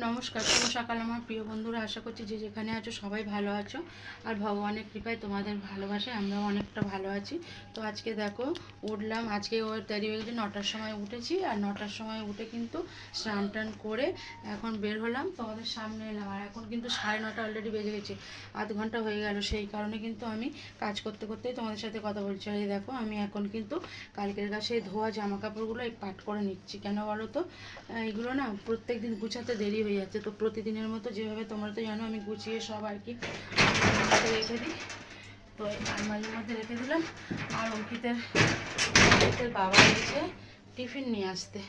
নমস্কার, শুভ সকাল আমার প্রিয় বন্ধুরা। আশা করছি যে যেখানে আছো সবাই ভালো আছো, আর ভগবানের কৃপায় তোমাদের ভালোবাসায় আমরাও অনেকটা ভালো আছি। তো আজকে দেখো উঠলাম, আজকে ওর দেরি হয়ে গেছে, 9টার সময় উঠেছি। আর 9টার সময় উঠে কিন্তু স্নান টান করে এখন বের হলাম, তোমাদের সামনে এলাম। আর এখন কিন্তু 9:30 অলরেডি বেজে গেছে, আধ ঘন্টা হয়ে গেল। সেই কারণে কিন্তু আমি কাজ করতে করতেই তোমাদের সাথে কথা বলছি। আর এই দেখো আমি এখন কিন্তু কালকের কাছে ধোয়া জামা কাপড়গুলো এই পাট করে নিচ্ছি। কেন বলো তো, এগুলো না প্রত্যেক দিন গুছাতে দেরি হয়ে যাচ্ছে। তো প্রতিদিনের মতো যেভাবে তোমরা তো জানো আমি গুছিয়ে সব আর কি রেখে দিই। তো আলমারির মধ্যে রেখে দিলাম। আর অঙ্কিতের বাবা এসে টিফিন নিয়ে আসতে,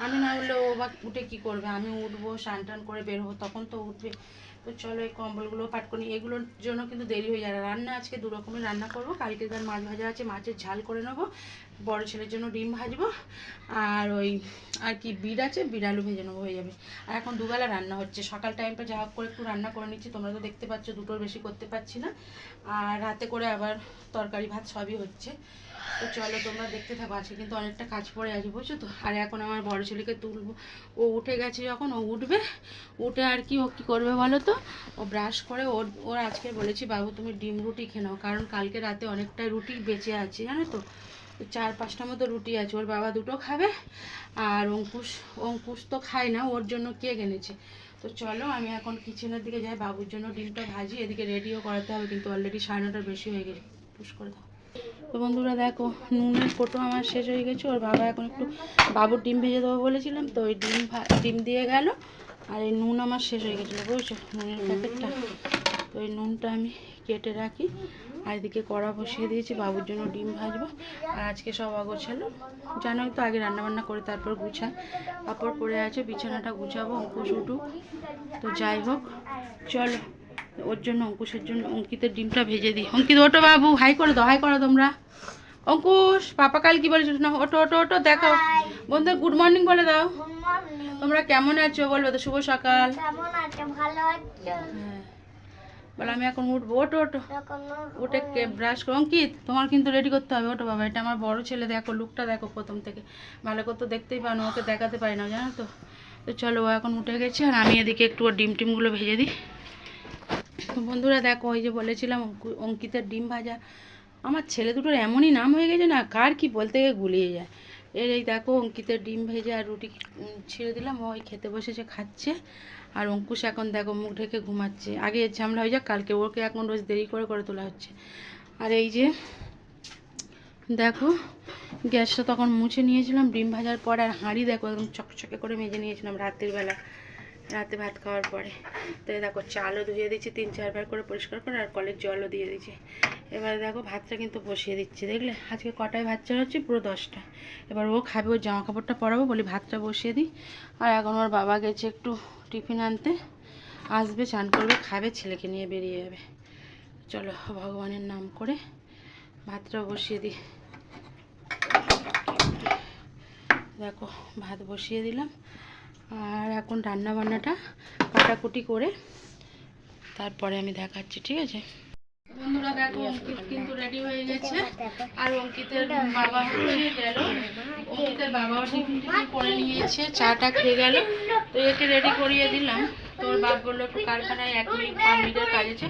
আমি না উঠলে ও বা উঠে কী করবে? আমি উঠবো, স্নান টান করে বের হবো, তখন তো উঠবে। তো চলো এই কম্বলগুলো পাট করি, এগুলোর জন্য কিন্তু দেরি হয়ে যায়। রান্না আজকে দু রকমের রান্না করবো। কালকে তার মাছ ভাজা আছে, মাছের ঝাল করে নেবো। বড় ছেলের জন্য ডিম ভাজবো। আর ওই আর কি বিট আছে, বিট আলু ভেজে নেবো, হয়ে যাবে। আর এখন দুবেলা রান্না হচ্ছে। সকাল টাইমটা যা হোক করে একটু রান্না করে নিচ্ছি, তোমরা তো দেখতে পাচ্ছ, দুটোর বেশি করতে পারছি না। আর রাতে করে আবার তরকারি ভাত সবই হচ্ছে। তো চলো তোমরা দেখতে থাকো। আজকে কিন্তু অনেকটা কাজ পড়ে আছে, বুঝছো তো। আর এখন আমার বড় ছেলেকে তুলবো, ও উঠে গেছে যখন, ও উঠবে। উঠে আর কি ও কী করবে বলো তো, ও ব্রাশ করে ওর আজকে বলেছি, বাবু তুমি ডিম রুটি খেয়ে নাও, কারণ কালকে রাতে অনেকটাই রুটি বেঁচে আছে, জানো তো। 4-5টা মতো রুটি আছে, ওর বাবা দুটো খাবে। আর অঙ্কুশ তো খায় না, ওর জন্য কেক এনেছে। তো চলো আমি এখন কিচেনের দিকে যাই, বাবুর জন্য ডিমটা ভাজি, এদিকে রেডিও করাতে হবে, কিন্তু অলরেডি 9:30 বেশি হয়ে গেছে। পুশ করে দাও। তো বন্ধুরা দেখো, নুনের কোটো আমার শেষ হয়ে গেছে। ওর বাবা এখন একটু বাবুর ডিম ভেজে দেবো বলেছিলাম, তো ওই ডিম দিয়ে গেল। আর এই নুন আমার শেষ হয়ে গেছিলো, বুঝছো, নুনের প্যাকেটটা। তো এই নুনটা আমি কেটে রাখি। আর এদিকে কড়া বসিয়ে দিয়েছি, বাবুর জন্য ডিম ভাজবো। আর আজকে সব অগোছালো, জানোই তো, আগে রান্নাবান্না করে তারপর গুছাই। কাপড় পরে আছে, বিছানাটা গুছাবো, অঙ্কুশ উঠুক। তো যাই হোক, চলো ওর জন্য, অঙ্কুশের জন্য অঙ্কিতের ডিমটা ভেজে দিই। অঙ্কিত ওটো বাবু, হাই করে দাও, হাই করো তোমরা। অঙ্কুশ, পাপা কাল কি বলেছিল না, ওটো ওটো ওটো, দেখো বন্ধু, গুড মর্নিং বলে দাও। তোমরা কেমন আছো বলবে তো, শুভ সকাল। হ্যাঁ বলো, আমি এখন উঠবো, ওটো ওটো। উঠে ব্রাশ করো। অঙ্কিত তোমার কিন্তু রেডি করতে হবে, ওটো বাবা। এটা আমার বড় ছেলে, দেখো লুকটা দেখো, প্রথম থেকে ভালো করে তো দেখতেই পানো, ওকে দেখাতে পারি না, জানো তো। তো চলো ও এখন উঠে গেছে, আর আমি এদিকে একটু ওর টিমগুলো ভেজে দিই। তো বন্ধুরা দেখো, ওই যে বলেছিলাম অঙ্কিতের ডিম ভাজা, আমার ছেলে দুটোর এমনই নাম হয়ে গেছে না, কার কি বলতে গিয়ে গুলিয়ে যায়। এই দেখো অঙ্কিতের ডিম ভেজে আর রুটি ছিঁড়ে দিলাম, ওই খেতে বসেছে, খাচ্ছে। আর অঙ্কুশ এখন দেখো মুখ ঢেকে ঘুমাচ্ছে। আগে এর ঝামেলা হয়ে যাক, কালকে ওকে এখন রোজ দেরি করে করে তোলা হচ্ছে। আর এই যে দেখো, গ্যাসটা তখন মুছে নিয়েছিলাম ডিম ভাজার পর। আর হাঁড়ি দেখো একদম চকচকে করে মেজে নিয়েছিলাম রাতের বেলা, রাতে ভাত খাওয়ার পরে। তো দেখো চালও ধুয়ে দিচ্ছি 3-4 বার করে পরিষ্কার করে, আর কলের জলও দিয়ে দিচ্ছি। এবারে দেখো ভাতটা কিন্তু বসিয়ে দিচ্ছি, দেখলে আজকে কটায় ভাত চালাচ্ছি, পুরো 10টা। এবার ও খাবে, ওর জামা কাপড়টা পরাবো বলি, ভাতটা বসিয়ে দিই। আর এখন ওর বাবা গেছে একটু টিফিন আনতে, আসবে, চান করবে, খাবে, ছেলেকে নিয়ে বেরিয়ে যাবে। চলো ভগবানের নাম করে ভাতটা বসিয়ে দিই। দেখো ভাত বসিয়ে দিলাম। আর এখন রান্না বান্নাটা কাটাকুটি করে তারপরে আমি দেখাচ্ছি, ঠিক আছে বন্ধুরা। দেখো অঙ্কিত কিন্তু রেডি হয়ে গেছে, আর অঙ্কিতের বাবা হচ্ছে গেল, অঙ্কিতের বাবাও টিফিন করে নিয়েছে, চাটা খেয়ে গেল। তো একে রেডি করিয়ে দিলাম। তোর বাপ বললো একটু কারখানায় 1-5 মিনিটের কাজ আছে,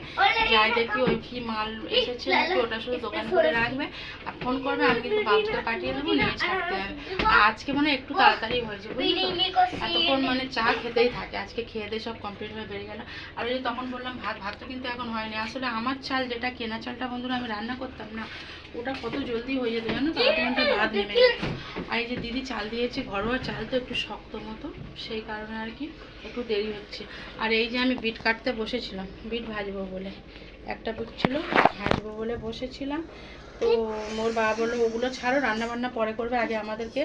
যাই দেখি ওই কি মাল এসেছে নাকি, ওটা শুধু দোকান করে রাখবে আর ফোন করবে, আমি কিন্তু বাবুকে পাঠিয়ে দেবো, নিয়ে ছাড়তে হবে। আর আজকে মানে একটু তাড়াতাড়ি হয়েছে, বুঝলি তো, এতক্ষণ মানে চা খেতেই থাকে। আজকে খেয়ে দিয়ে সব কমপ্লিট হয়ে বেরিয়ে গেল। আর ওই যে তখন বললাম ভাতটা কিন্তু এখন হয়নি। আসলে আমার চাল, যেটা কেনা চালটা বন্ধুরা আমি রান্না করতাম না, ওটা কত জলদি হয়ে যেত জানো তো, 8 ঘন্টা ভাত নেমে যেত। আর এই যে দিদি চাল দিয়েছে, ঘরোয়া চাল তো একটু শক্ত মতো, সেই কারণে আর কি একটু দেরি হচ্ছে। আর এই যে আমি বিট কাটতে বসেছিলাম, বিট ভাজবো বলে, একটা বিট ছিল, ভাজবো বলে বসেছিলাম। তো মোর বাবা বললো ওগুলো ছাড়ো, রান্না বান্না পরে করবে, আগে আমাদেরকে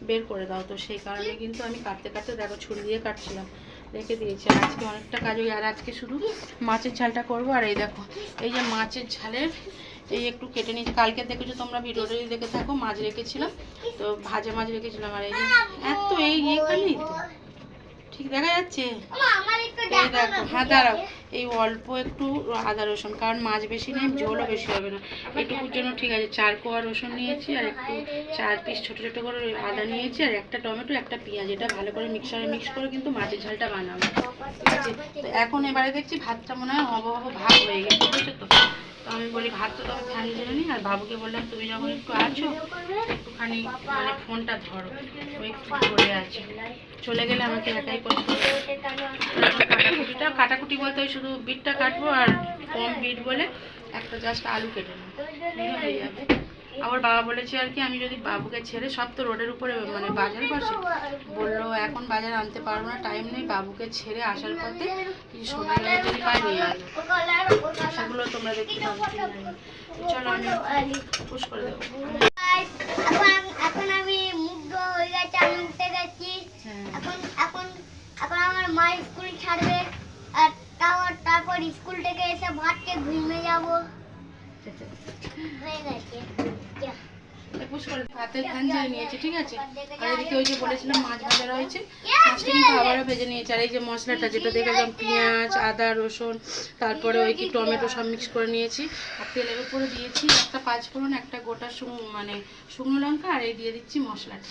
বের করে দাও। তো সেই কারণে কিন্তু আমি কাটতে কাটতে দেখো ছুরি দিয়ে কাটছিলাম, রেখে দিয়েছি। আর আজকে অনেকটা কাজ হয়ে, আর আজকে শুধু মাছের ঝালটা করবো। আর এই দেখো এই যে মাছের ঝালের এই একটু কেটে নিয়েছি, কালকে দেখেছো তোমরা ভিডিওটা যদি দেখে থাকো, মাছ রেখেছিলাম, তো ভাজা মাছ রেখেছিলাম। আর এই যে এত এইখানেই তো ঠিক দেখা যাচ্ছে, এই দেখো, হ্যাঁ দাঁড়াও, এই অল্প একটু আদা রসুন, কারণ মাছ বেশি নেই, ঝোলও বেশি হবে না, এটুকুর জন্য ঠিক আছে। 4 কোয়া রসুন নিয়েছি, আর একটু 4 পিস ছোটো ছোটো করে আদা নিয়েছি, আর একটা টমেটো, একটা পেঁয়াজ। এটা ভালো করে মিক্সারে মিক্স করে কিন্তু মাছের ঝালটা বানাবো, ঠিক আছে। তো এখন এবারে দেখছি ভাতটা মনে হয় হবো ভাগ হয়ে গেছে, বুঝেছো তো। তো আমি বলি ভাতটা তো আমি ফ্যানে জেনে নিই, আর বাবুকে বললাম তুমি যখন একটু আছো একটুখানি মানে ফোনটা ধরো, ও একটু ধরে আছে, চলে গেলে আমাকে একাই করতে হবে। কাটাকুটি বলতে ওই শুধু বিটটা কাটবো, আর কম বিট বলে একটা জাস্ট আলু কেটে নেবো, হয়ে যাবে। আবার বাবা বলেছে আর কি, আমি যদি বাবুকে ছেড়ে, সব তো রোডের উপরে মানে বাজারে বসে, বললো এখন বাজার আনতে পারবো না, টাইম নেই, বাবুকে ছেড়ে আসার পথে কিছু সবজি যদি পাই নিয়ে আসবো, সেগুলো তোমরা দেখতে পাবো। চলো আমি পুশ করে দেবো। এখন আমি মুগ্ধ হয়ে গেছি, আমি উঠে গেছি। এখন এখন এখন আমার মা স্কুল ছাড়বে, আর তারপর স্কুল থেকে এসে ভাত খেয়ে ঘুমিয়ে যাবো। হয়ে গেছে ভাতের ধান নিয়েছি, ঠিক আছে। আর এদিকে ওই যে বলেছিলাম মাছ ভাজা রয়েছে, মাছটা কিন্তু আবারও ভেজে নিয়েছি। আর এই যে মশলাটা যেটা দেখলাম, পেঁয়াজ, আদা, রসুন, তারপরে ওই কি টমেটো সব মিক্স করে নিয়েছি, আর তেলের উপরে দিয়েছি একটা 5 ফোড়ন, একটা গোটা মানে শুকনো লঙ্কা, আর এই দিয়ে দিচ্ছি মশলাটা।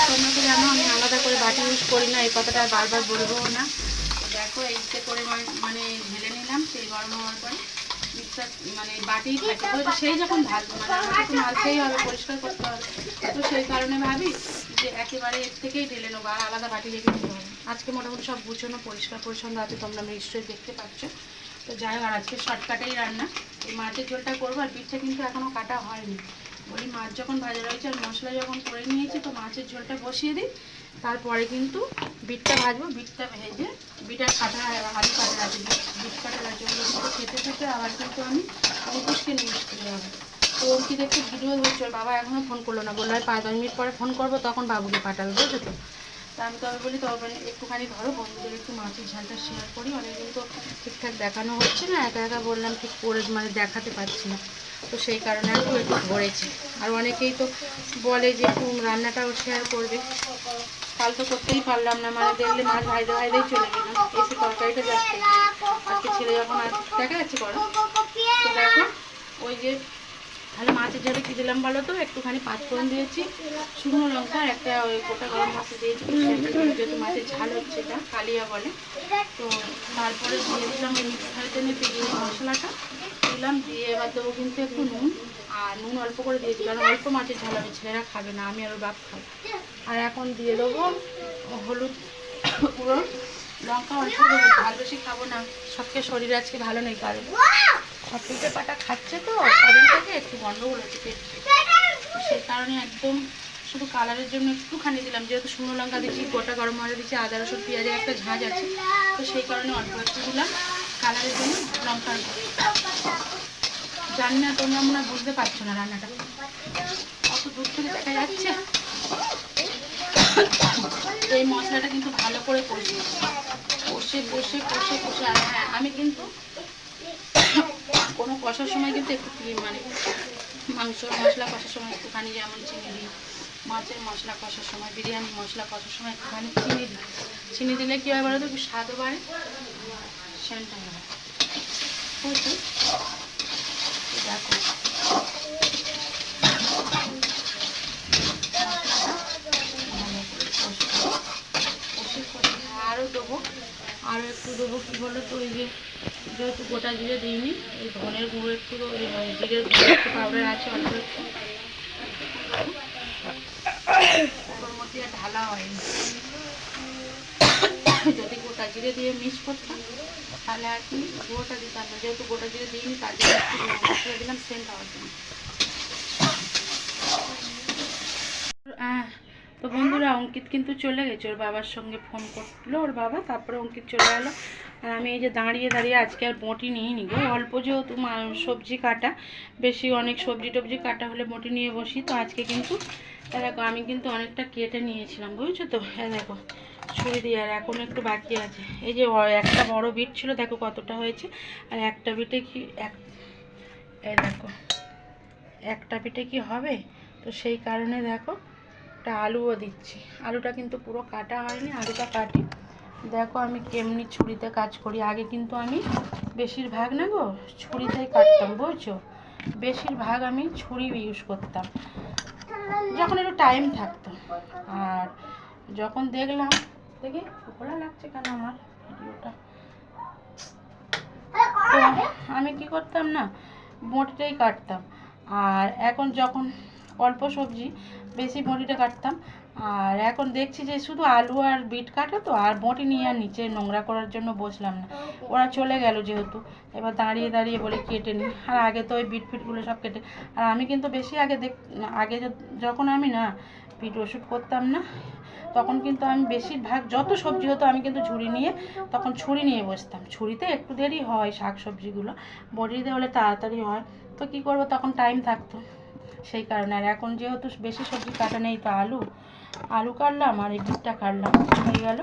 তোমরা তো জানো আমি আলাদা করে বাটি ইউজ করি না, এই কথাটা আর বারবার বলবো না। দেখো এইতে করে মানে ঢেলে নিলাম, তেল গরম হওয়ার পরে মিক্সার মানে বাটি থাকে তো, সেই যখন ঢালবো মানে আমাকে তো মালতেই হবে, পরিষ্কার করতে হবে, তো সেই কারণে ভাবি যে একেবারে এর থেকেই ঢেলে নেবো, আর আলাদা বাটি রেখে দিতে হবে। আজকে মোটামুটি সব গুছানো পরিষ্কার পরিচ্ছন্ন আছে, তোমরা নিশ্চয়ই দেখতে পাচ্ছ। তো যাই হোক, আর আজকে শর্টকাটেই রান্না, এই মাছের ঝোলটা করবো। আর পিঠটা কিন্তু এখনও কাটা হয়নি, বলি মাছ যখন ভাজা রয়েছে আর মশলা যখন করে নিয়েছি, তো মাছের ঝোলটা বসিয়ে দিই, তারপরে কিন্তু বিটটা ভাজবো। বিটটা ভেজে বিটার কাটা আলু কাটা আছে, বিট কাটা আছে, ওগুলো কিন্তু খেতে খেতে আবার কিন্তু আমি অঙ্কুশকে নিয়ে আসতে যাবো। তো অঙ্কিত একটু ভিডিও ধরছে, ওর বাবা এখনও ফোন করলো না, বললো 5-10 মিনিট পরে ফোন করবো, তখন বাবুকে পাঠাবে, বুঝছো তো। তা আমি তবে বলি তবে একটুখানি ধরো, বন্ধুদের একটু মাছের ঝালটা শেয়ার করি, অনেকদিন তো ঠিকঠাক দেখানো হচ্ছে না, একা একা বললাম ঠিক করে মানে দেখাতে পারছি না, তো সেই কারণে একটু ধরেছি। আর অনেকেই তো বলে যে রান্নাটাও শেয়ার করবে, কাল তো করতেই পারলাম না, মানে দেখলে মাছ ভাইদে ভাইদেই চলে গেলাম, এসে তরকারিটা যাচ্ছে আজকে ছেলে যখন আর দেখা যাচ্ছে করো। তো দেখো ওই যে তাহলে মাছের ঝালে কী দিলাম বলো তো, একটুখানি 5 ফোড়ন দিয়েছি, শুকনো লঙ্কা, আর একটা ওই গোটা গরম মশলা দিয়েছি, যেহেতু মাছের ঝাল হচ্ছে, এটা কালিয়া বলে। তো তারপরে দিয়ে দিলাম ওই মিক্সারের মেপে দিয়ে মশলাটা দিলাম, দিয়ে এবার দেবো কিন্তু একটু নুন, আর নুন অল্প করে দিয়েছি, কারণ অল্প মাছের ঝাল হবে, ছেলেরা খাবে না, আমি আর ওর বাপ খাবো। আর এখন দিয়ে দেবো হলুদ গুঁড়ো, লঙ্কা অল্প দেবো, ঝাল বেশি খাবো না, সবকে শরীর আজকে ভালো নেই, কারণ সব পিঠে পাটা খাচ্ছে তো কদিন থেকে, একটু গন্ডগোল হচ্ছে পেট, সেই কারণে একদম শুধু কালারের জন্য একটুখানি দিলাম, যেহেতু শুকনো লঙ্কা দিচ্ছি, গোটা গরম মশলা দিচ্ছি, আদা রসুন পেঁয়াজের একটা ঝাঁঝ আছে, তো সেই কারণে অল্প একটু দিলাম কালারের জন্য লঙ্কার। জানি না তোমরা মনে হয় বুঝতে পারছো না রান্নাটা অত দূর থেকে দেখা যাচ্ছে। এই মশলাটা কিন্তু ভালো করে কষে কষে কষে কষে কষে, আর হ্যাঁ আমি কিন্তু কোনো কষার সময় কিন্তু একটু মানে মাংসর মশলা কষার সময় একটুখানি, যেমন চিনি দিই, মাছের মশলা কষার সময়, বিরিয়ানি মশলা কষার সময় একটুখানি চিনি দিই। চিনি দিলে কী হয় বলো তো, একটু স্বাদও বাড়ে, সেন্টটা হয়, বুঝছো। দেখো আরও দেবো, আরও একটু দেবো কী বলো তো, ওই যে যেহেতু গোটা জিরে দিইনি, এই ধনের গুঁড়ো একটু, ওই জিরের গুঁড়ো একটু পাউডার আছে অল্প একটু, ওর মধ্যে ঢালা হয়নি। যদি গোটা জিরে দিয়ে মিক্স করতাম তাহলে আর কি গুঁড়োটা দিতাম না, যেহেতু গোটা জিরে দিইনি, তার জন্য একটু মশলা দিলাম সেন্ট হওয়ার জন্য। তো বন্ধুরা, অঙ্কিত কিন্তু চলে গেছে, ওর বাবার সঙ্গে ফোন করলো ওর বাবা, তারপরে অঙ্কিত চলে গেলো। আর আমি এই যে দাঁড়িয়ে দাঁড়িয়ে আজকে আর বটি নিয়ে নি গো, অল্প যেহেতু সবজি কাটা, বেশি অনেক সবজি টবজি কাটা হলে বটি নিয়ে বসি, তো আজকে কিন্তু দেখো আমি কিন্তু অনেকটা কেটে নিয়েছিলাম, বুঝছো তো। হ্যাঁ দেখো ছুরি দিয়ে, আর এখন একটু বাকি আছে। এই যে একটা বড় বিট ছিল, দেখো কতটা হয়েছে, আর একটা বিটে কি এই দেখো একটা বিটে কি হবে, তো সেই কারণে দেখো একটা আলুও দিচ্ছি। আলুটা কিন্তু পুরো কাটা হয়নি, আলুটা কাটি দেখো আমি কেমনি ছুরিতে কাজ করি। আগে কিন্তু আমি বেশিরভাগ না গো ছুরিতেই কাটতাম, বুঝছো? বেশিরভাগ আমি ছুরি ইউজ করতাম যখন একটু টাইম থাকতো। আর যখন দেখলাম, দেখি খোলা লাগছে কেন আমার ভিডিওটা, তো আমি কি করতাম না, বঁটিটাই কাটতাম। আর এখন যখন অল্প সবজি, বেশি বঁটিটা কাটতাম। আর এখন দেখছি যে শুধু আলু আর বিট কাটা, তো আর বঁটি নিয়ে আর নিচে নোংরা করার জন্য বসলাম না। ওরা চলে গেল যেহেতু, এবার দাঁড়িয়ে দাঁড়িয়ে বলে কেটে নিই। আর আগে তো ওই বিট ফিটগুলো সব কেটে, আর আমি কিন্তু বেশি আগে যখন আমি না ভিডিও শ্যুট করতাম না, তখন কিন্তু আমি বেশিরভাগ যত সবজি হতো আমি কিন্তু তখন ছুরি নিয়ে বসতাম। ছুরিতে একটু দেরি হয় শাক সবজিগুলো, বড়িতে হলে তাড়াতাড়ি হয়। তো কী করবো, তখন টাইম থাকতো সেই কারণে। আর এখন যেহেতু বেশি সবজি কাটা নেই, তো আলু কাটলাম আর এই বিটটা কাটলাম, হয়ে গেল।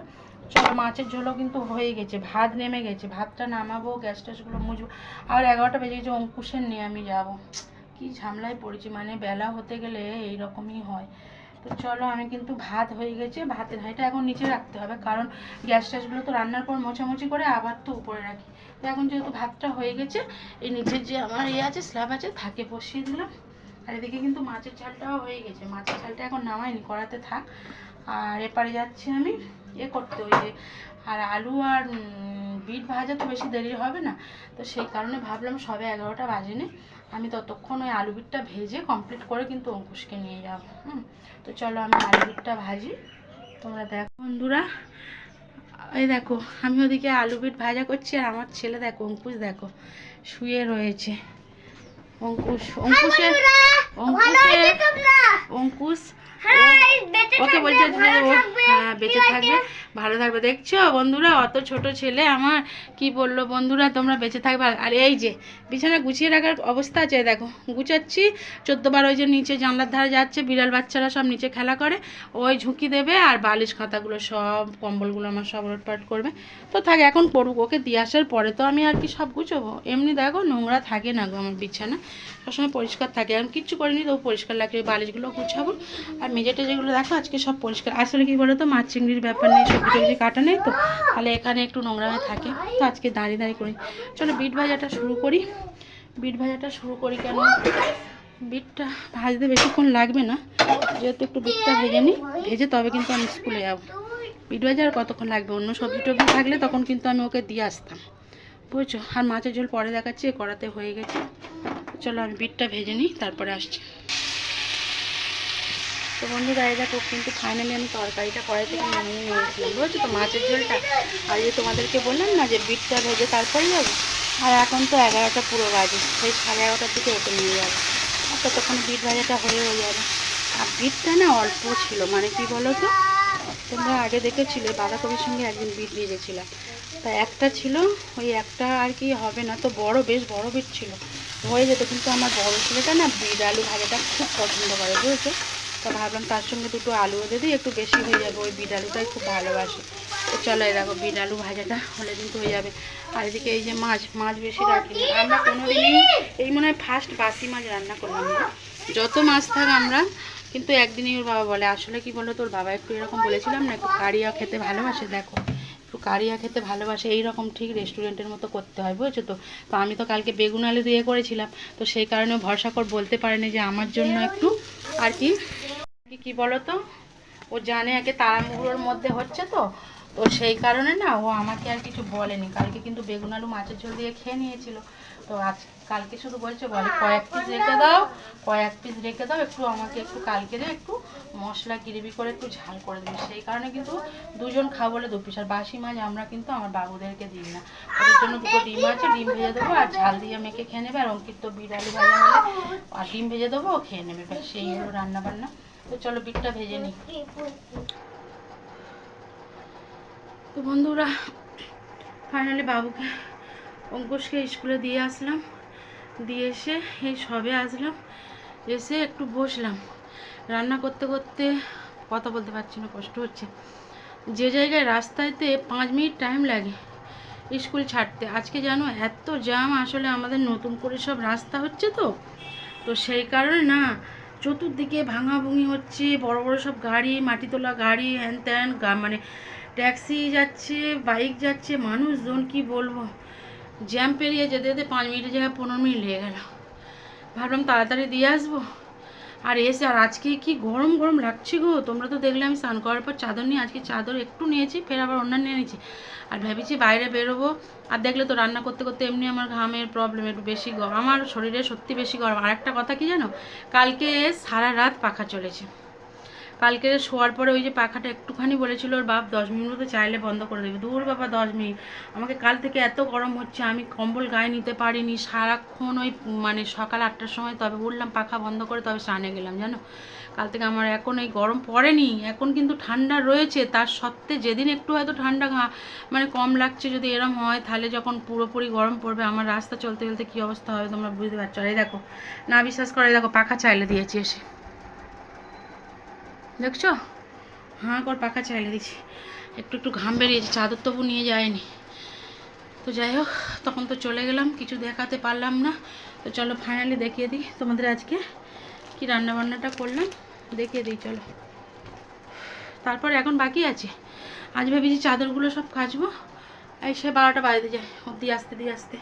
চলো মাছের ঝোলও কিন্তু হয়ে গেছে, ভাত নেমে গেছে, ভাতটা নামাবো, গ্যাস ট্যাসগুলো মুছবো। আর 11টা বেজে গেছে, অঙ্কুশের নিয়ে আমি যাব, কি ঝামেলায় পড়েছি, মানে বেলা হতে গেলে এইরকমই হয়। তো চলো, আমি কিন্তু ভাত হয়ে গেছে, ভাতের হাঁড়িটা এখন নিচে রাখতে হবে, কারণ গ্যাস ট্যাসগুলো তো রান্নার পর মোছামুছি করে আবার তো উপরে রাখি। তো এখন যেহেতু ভাতটা হয়ে গেছে, এই নিচের যে আমার আছে স্ল্যাব আছে, থাকে বসিয়ে দিলাম। আর এদিকে কিন্তু মাছের ঝালটাও হয়ে গেছে, মাছের ঝালটা এখন নামাইনি, কড়াতে থাক। আর এপারে যাচ্ছি আমি করতে, ওই যে আর আলু আর বিট ভাজা তো বেশি দেরি হবে না, তো সেই কারণে ভাবলাম সবে 11টা বাজেনি, আমি ততক্ষণ ওই আলু বিটটা ভেজে কমপ্লিট করে কিন্তু অঙ্কুশকে নিয়ে যাবো। তো চলো আমি আলু বিটটা ভাজি, তোমরা দেখো বন্ধুরা। এই দেখো আমি ওদিকে আলু বিট ভাজা করছি, আর আমার ছেলে দেখো, অঙ্কুশ দেখো শুয়ে রয়েছে। অঙ্কুশ ওকে বলছে যে ও হ্যাঁ বেঁচে থাকবে, ভালো থাকবে। দেখছো বন্ধুরা, অত ছোট ছেলে আমার কি বললো বন্ধুরা, তোমরা বেঁচে থাকবে। আর এই যে বিছানা গুছিয়ে রাখার অবস্থা আছে, দেখো গুছাচ্ছি 14বার। ওই যে নিচে জানলার ধারে যাচ্ছে, বিড়াল বাচ্চারা সব নিচে খেলা করে, ওই ঝুঁকি দেবে, আর বালিশ খাতাগুলো সব, কম্বলগুলো আমার সব ওলটপাট করবে। তো থাক, এখন করুক, ওকে দিয়ে আসার পরে তো আমি আর কি সব গুছোবো। এমনি দেখো নোংরা থাকে না গো আমার বিছানা, সবসময় পরিষ্কার থাকে। আমি কিচ্ছু করিনি, তো পরিষ্কার লাগে, বালিশগুলো গুছাবো। আর মেঝেটা যেগুলো দেখো আজকে সব পরিষ্কার। আসলে কি বলো তো, মাছ চিংড়ির ব্যাপার নেই, সবজি টবজি কাটা নেই, তো তাহলে এখানে একটু নোংরা হয়ে থাকে, তো আজকে দাঁড়িয়ে দাঁড়িয়ে করি। চলো বিট ভাজাটা শুরু করি। কেন, বিটটা ভাজতে বেশিক্ষণ লাগবে না, যেহেতু একটু বিটটা ভেজে নিই, ভেজে তবে কিন্তু আমি স্কুলে যাবো। বিট ভাজা আর কতক্ষণ লাগবে, অন্য সবজি টবজি থাকলে তখন কিন্তু আমি ওকে দিয়ে আসতাম, বুঝছো। আর মাছের ঝোল পরে দেখাচ্ছি, কড়াতে হয়ে গেছে। চলো আমি বিটটা ভেজে নিই, তারপরে আসছি। তো বন্ধুরা এই দেখো, কিন্তু ফাইনালি আমি তরকারিটা কড়াই থেকে নামিয়ে নিয়েছিলাম, বুঝছো তো, মাছের ঝোলটা। আর এই তোমাদেরকে বললাম না যে বিটটা ভেজে তারপরে যাবো। আর এখন তো 11টা পুরো বাজে, সেই 11:30টার দিকে ওকে নিয়ে যাবো, আর ততক্ষণ বিট ভাজাটা হয়ে যাবে। আর বিটটা না অল্প ছিল, মানে কি বলো তো, তোমরা আগে দেখেছিলে বাঁধাকপির সঙ্গে একদিন বিট ভেজেছিলাম, তা একটা ছিল, ওই একটা আর কি হবে না, তো বেশ বড় বিট ছিল, হয়ে যেত। কিন্তু আমার বড় ছেলেটা না বিট আলু ভাজাটা খুব পছন্দ করে, বুঝেছো। তো ভাবলাম তার সঙ্গে দুটো আলুও দিয়ে একটু বেশি হয়ে যাবে, ওই বিট আলুটাই খুব ভালোবাসে। তো চলো এই দেখো, বিট আলু ভাজাটা হলে কিন্তু হয়ে যাবে। আর এদিকে এই যে মাছ বেশি রাখি আমরা কোনোদিনই, এই মনে হয় ফার্স্ট বাসি মাছ রান্না করলাম। যত মাছ থাক আমরা কিন্তু একদিনই, ওর বাবা বলে, আসলে কি বলো, তোর বাবা একটু এরকম বলেছিলাম না, একটু কারিয়া খেতে ভালোবাসে, দেখো একটু কারিয়া খেতে ভালোবাসে, এইরকম ঠিক রেস্টুরেন্টের মতো করতে হয়, বুঝেছো তো। তো আমি তো কালকে বেগুন আলু দিয়ে করেছিলাম, তো সেই কারণে ভরসা করে বলতে পারেনি যে আমার জন্য একটু আর কি বলো তো, ও জানে একে তাড়াহুড়োর মধ্যে হচ্ছে, তো তো সেই কারণে না ও আমাকে আর কিছু বলেনি। কালকে কিন্তু বেগুন আলু মাছের ঝোল দিয়ে খেয়ে নিয়েছিল, তো কালকে শুধু বলে কয়েক পিস রেখে দাও একটু, আমাকে একটু কালকে একটু মশলা গ্রেভি করে একটু ঝাল করে দেবে। সেই কারণে কিন্তু দুজন খাবো বলে 2 পিস। আর বাসি মাছ আমরা কিন্তু আমার বাবুদেরকে দিই না, ওদের জন্য 2টো ডিম আছে, ডিম ভেজে দেবো, আর ঝাল দিয়ে মেখে খেয়ে নেবে। আর অঙ্কিত তো বিট আলু ভাজা হলে আর ডিম ভেজে দেবো, ও খেয়ে নেবে, সেই হলো রান্না বান্না। তো চলো বিটটা ভেজে নিই। তো বন্ধুরা ফাইনালি বাবুকে, অঙ্কুশকে স্কুলে দিয়ে আসলাম, দিয়ে এসে এই সবে আসলাম, এসে একটু বসলাম। রান্না করতে করতে কথা বলতে পারছি না, কষ্ট হচ্ছে। যে জায়গায় রাস্তায়তে 5 মিনিট টাইম লাগে স্কুল ছাড়তে, আজকে জানো এত জ্যাম। আসলে আমাদের নতুন করে সব রাস্তা হচ্ছে, তো সেই কারণে না চতুর্দিকে ভাঙাভুঙি হচ্ছে, বড় বড় সব গাড়ি, মাটি তোলা গাড়ি, হ্যান ত্যান, মানে ট্যাক্সি যাচ্ছে, বাইক যাচ্ছে, মানুষজন কি বলবো, জ্যাম পেরিয়ে যেতে যেতে 5 মিনিটের জায়গায় 15 মিনিট লেগে গেল। ভাবলাম তাড়াতাড়ি দিয়ে আসবো, আর এসে আর আজকে কি গরম গরম লাগছে গো। তোমরা তো দেখলে আমি স্নান করার পর চাদর নিয়ে, আজকে চাদর একটু নিয়েছি, ফের আবার অন্যান্য নিয়েছি। আর ভেবেছি বাইরে বেরোবো, আর দেখলে তো রান্না করতে করতে এমনি আমার ঘামের প্রবলেম, একটু বেশি গরম আমার শরীরে, সত্যি বেশি গরম। আর একটা কথা কি জানো, কালকে সারা রাত পাখা চলেছে। কালকে শোয়ার পরে ওই যে পাখাটা একটুখানি বলেছিল ওর বাপ 10 মিনিট মতো চাইলে বন্ধ করে দেবে। দূর বাবা 10 মিনিট, আমাকে কাল থেকে এত গরম হচ্ছে, আমি কম্বল গায়ে নিতে পারিনি সারাক্ষণ। ওই মানে সকাল 8টার সময় তবে উঠলাম, পাখা বন্ধ করে তবে স্নানে গেলাম জানো। কাল থেকে আমার এখন এই গরম পড়েনি, এখন কিন্তু ঠান্ডা রয়েছে। তার সত্ত্বে যেদিন একটু হয়তো ঠান্ডা মানে কম লাগছে, যদি এরম হয় তাহলে যখন পুরোপুরি গরম পড়বে আমার রাস্তা চলতে চলতে কী অবস্থা হবে তোমরা বুঝতে পারছো। আর এই দেখো, না বিশ্বাস করে দেখো, পাখা চাইলে দিয়েছি এসে, দেখছো, হাঁ কর পাখা চাইলে দিচ্ছি। একটু একটু ঘাম বেরিয়েছে, চাদর তবু নিয়ে যায়নি। তো যাই হোক, তখন তো চলে গেলাম, কিছু দেখাতে পারলাম না। তো চলো ফাইনালি দেখিয়ে দিই তোমাদের আজকে কি রান্নাবান্নাটা করলাম, দেখিয়ে দিই চলো। তারপর এখন বাকি আছে, আজ ভেবেছি চাদরগুলো সব কাচবো, এই সে 12টা বাজতে যায় দিয়ে আসতে।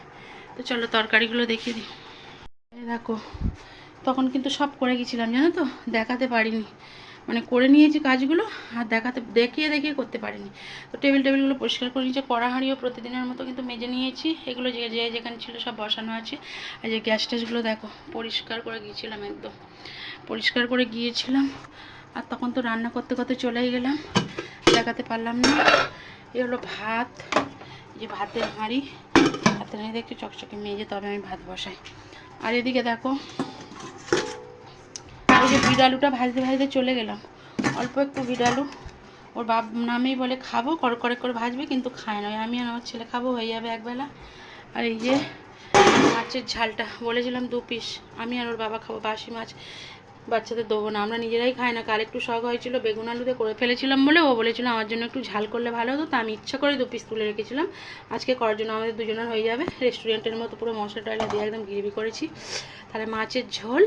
তো চলো তরকারিগুলো দেখিয়ে দিই। এই দেখো, তখন কিন্তু সব করে গেছিলাম জানো তো, দেখাতে পারিনি, মানে করে নিয়েছি কাজগুলো, আর দেখিয়ে করতে পারিনি। তো টেবিলগুলো পরিষ্কার করে নিয়েছি, কড়া হাঁড়িও প্রতিদিনের মতো কিন্তু মেজে নিয়েছি, এগুলো যেখানে ছিল সব বসানো আছে। আর যে গ্যাস ট্যাসগুলো দেখো পরিষ্কার করে গিয়েছিলাম, একদম পরিষ্কার করে গিয়েছিলাম। আর তখন তো রান্না করতে করতে চলেই গেলাম, দেখাতে পারলাম না। এ হলো ভাত, যে ভাতের হাঁড়ি, ভাতের হাঁড়ি একটু চকচকে মেজে তবে আমি ভাত বসাই। আর এদিকে দেখো, ওই যে বিড়ালুটা ভাজতে চলে গেলাম, অল্প একটু বিড়ালু, ওর বাপ নামেই বলে খাবো, করে ভাজবে, কিন্তু খায় না। আমি আর আমার ছেলে খাবো, হয়ে যাবে একবেলা। আর এই যে মাছের ঝালটা বলেছিলাম 2 পিস, আমি আর ওর বাবা খাবো, বাসি মাছ বাচ্চাদের দেবো না, আমরা নিজেরাই খাই না। কাল একটু শখ হয়েছিল, বেগুন আলুতে করে ফেলেছিলাম বলে ও বলেছিল আমার জন্য একটু ঝাল করলে ভালো হতো, তা আমি ইচ্ছা করে 2 পিস তুলে রেখেছিলাম আজকে করার জন্য, আমাদের দুজনের হয়ে যাবে। রেস্টুরেন্টের মতো পুরো মশলা টয়লা দিয়ে একদম গ্রেভি করেছি। তাহলে মাছের ঝোল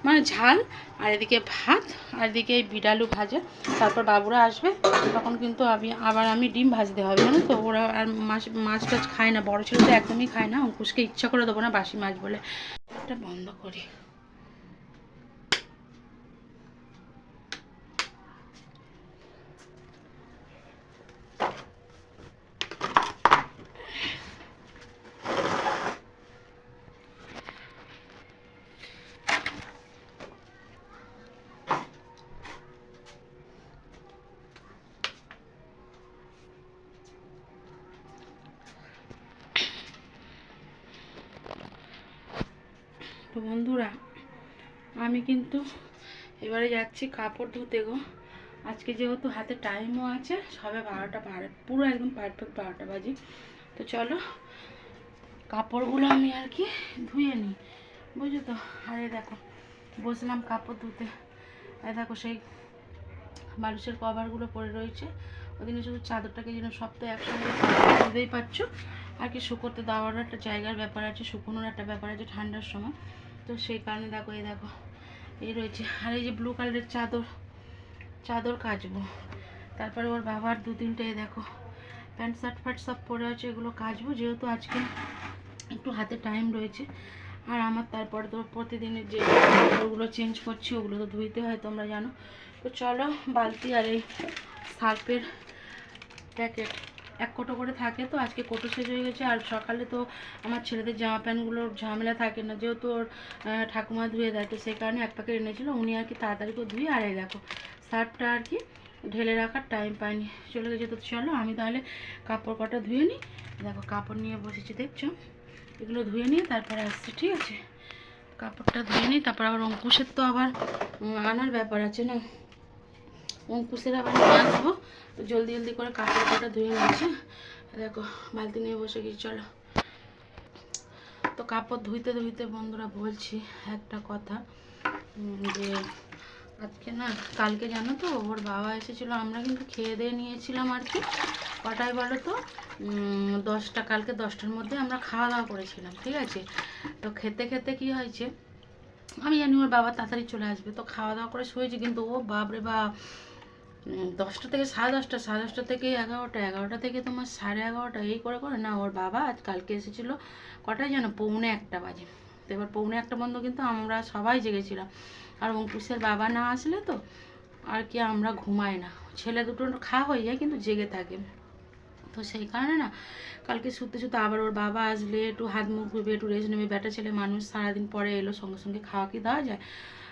মানে ঝাল, আর এদিকে ভাত, আর এদিকে এই বিড়ালু ভাজা। তারপর বাবুরা আসবে, তখন কিন্তু আমি ডিম ভাজতে হবে জানো তো। ওরা আর মাছ টাছ খায় না, বড় ছেলে তো একদমই খায় না, অঙ্কুশকে ইচ্ছা করে দেবো না বাসি মাছ বলে। এটা বন্ধ করি। তো বন্ধুরা, আমি কিন্তু এবারে যাচ্ছি কাপড় ধুতে গো। আজকে যেহেতু হাতে টাইমও আছে, সবে 12টা পুরো একদম পারফেক্ট 12টা বাজে। তো চলো কাপড়গুলো আমি আর কি ধুয়ে নিই, বুঝো তো। আরে দেখো বসলাম কাপড় ধুতে, আর দেখো সেই বালিশের কভারগুলো পরে রয়েছে, ওদিকে শুধু চাদরটাকে যেন সব তো একসঙ্গে বুঝতেই পারছো। আর কি শুকোতে দেওয়ারও একটা জায়গার ব্যাপার আছে, শুকোনোর একটা ব্যাপার আছে ঠান্ডার সময়। তো সেই কারণে দেখো এই রয়েছে। আর এই যে ব্লু কালারের চাদর কাচবো। তারপরে ওর বাবার 2-3টে দেখো প্যান্ট শার্ট ফার্ট সব পরে আছে, এগুলো কাচবো, যেহেতু আজকে একটু হাতে টাইম রয়েছে। আর আমার তারপরে তো প্রতিদিনের যে কাপড়গুলো চেঞ্জ করছি ওগুলো তো ধুইতে হয়, তোমরা জানো। তো চলো বালতি আর এই সার্ফের প্যাকেট 1 কোটো করে থাকে, তো আজকে কোটো শেষ হয়ে গেছে। আর সকালে তো আমার ছেলেদের জামা প্যান্টগুলোর ঝামেলা থাকে না, যেহেতু ওর ঠাকুমা ধুয়ে দেয়, তো সেই কারণে 1 প্যাকেট এনেছিল, উনি আর কি তাড়াতাড়ি করে ধুয়ে। আর এই দেখো সার্ফটা আর কি ঢেলে রাখার টাইম পাইনি, চলে গেছে। তো চলো আমি তাহলে কাপড় কটা ধুয়ে নিই। দেখো কাপড় নিয়ে বসেছি, দেখছো, এগুলো ধুয়ে নিয়ে তারপরে আসছি, ঠিক আছে। কাপড়টা ধুয়ে নিই, তারপর আবার অঙ্কুশের তো আবার আনার ব্যাপার আছে না, অঙ্কুশের আবার নিয়ে আসবো। তো জলদি করে কাপড় কটা ধুয়ে নিচ্ছি। দেখো বালতি নিয়ে বসে গেছি, চলো। তো কাপড় ধুইতে বন্ধুরা বলছি একটা কথা, যে আজকে না, কালকে জানো তো ওর বাবা এসেছিলো, আমরা কিন্তু খেয়ে দিয়ে নিয়েছিলাম আর কি, কটায় বলো তো 10টা, কালকে 10টার মধ্যে আমরা খাওয়া দাওয়া করেছিলাম, ঠিক আছে। তো খেতে কি হয়েছে, আমি জানি ওর বাবা তাড়াতাড়ি চলে আসবে, তো খাওয়া দাওয়া করে শুয়েছি, কিন্তু ও বাপরে বাপ 10টা থেকে সাড়ে 10টা, সাড়ে 10টা থেকে 11টা, 11টা থেকে তোমার সাড়ে 11টা, এই করে করে না ওর বাবা আজ কালকে এসেছিলো কটায় যেন 1:45 বাজে। তো এবার 1:45 পর্যন্ত কিন্তু আমরা সবাই জেগেছিলাম। আর অঙ্কুশের বাবা না আসলে তো আর কি আমরা ঘুমাই না, ছেলে দুটো খাওয়া হয়ে যায় কিন্তু জেগে থাকে। তো সেই কারণে না কালকে শুতে শুতে আবার ওর বাবা আসলে একটু হাত মুখ ধুবে, একটু রেস্ট নেবে, বেটা ছেলে মানুষ সারাদিন পরে এলো, সঙ্গে সঙ্গে খাওয়া কি দেওয়া যায়?